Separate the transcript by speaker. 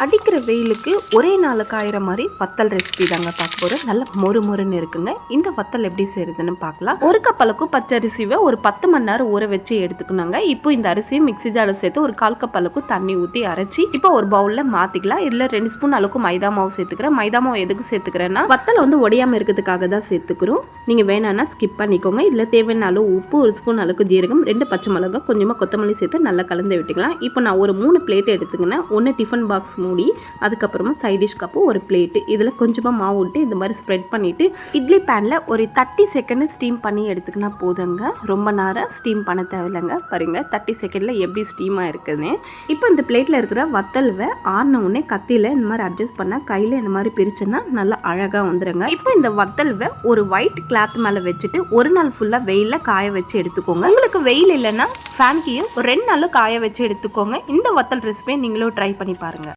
Speaker 1: அடிக்கிற வெயிலுக்கு ஒரே நாள் காயிற மாதிரி வத்தல் ரெசிபி தாங்க பார்க்க போகிறோம். நல்ல மொறுன்னு இருக்குங்க. இந்த வத்தல் எப்படி செய்யறதுன்னு பார்க்கலாம். ஒரு கப் அளவுக்கு பச்சை அரிசியை ஒரு 10 மணி நேரம் ஊற வச்சு எடுத்துக்கணுங்க. இப்போ இந்த அரிசியை மிக்ஸி ஜாரில் சேர்த்து ஒரு 1/4 கப் அளவுக்கு தண்ணி ஊற்றி அரைச்சி இப்போ ஒரு பவுலில் மாற்றிக்கலாம். இல்லை 2 ஸ்பூன் அளவுக்கு மைதா மாவு சேர்த்துக்கிறேன். மைதா மாவு எதுக்கு சேர்த்துக்கிறேன்னா வத்தல் வந்து ஒடியாமல் இருக்கிறதுக்காக தான் சேர்த்துக்கிறோம். நீங்கள் வேணான்னா ஸ்கிப் பண்ணிக்கோங்க. இதில் தேவையான அளவு உப்பு, 1 ஸ்பூன் அளவுக்கு ஜீரகம், 2 பச்சை மிளகாய், கொஞ்சமாக கொத்தமல்லி சேர்த்து நல்லா கலந்து விட்டுக்கலாம். இப்போ நான் ஒரு 3 பிளேட் எடுத்துக்கினேன். 1 டிஃபன் பாக்ஸ் மூடி, அதுக்கப்புறமா சைட் டிஷ் கப்பு ஒரு பிளேட்டு, இதில் கொஞ்சமாக மாவு விட்டு இந்த மாதிரி ஸ்ப்ரெட் பண்ணிவிட்டு இட்லி பேனில் ஒரு 30 செகண்ட் ஸ்டீம் பண்ணி எடுத்துக்கினா போதுங்க. ரொம்ப நேரம் ஸ்டீம் பண்ண தேவையில்லைங்க. பாருங்கள் 30 செகண்டில் எப்படி ஸ்டீமாக இருக்குதுன்னு. இப்போ இந்த பிளேட்டில் இருக்கிற வத்தல்வை ஆறின உடனே கத்தியில் இந்த மாதிரி அட்ஜஸ்ட் பண்ணால் கையில் இந்த மாதிரி பிரிச்சுன்னா நல்லா அழகாக வந்துடுங்க. இப்போ இந்த வத்தல்வை ஒரு ஒயிட் கிளாத் மேலே வச்சுட்டு ஒரு நாள் ஃபுல்லாக வெயிலில் காய வச்சு எடுத்துக்கோங்க. உங்களுக்கு வெயில் இல்லைன்னா ஃபேன் கீழே ஒரு 2 நாள் காய வச்சு எடுத்துக்கோங்க. இந்த வத்தல் ரெசிபியை நீங்களும் ட்ரை பண்ணி பாருங்கள்.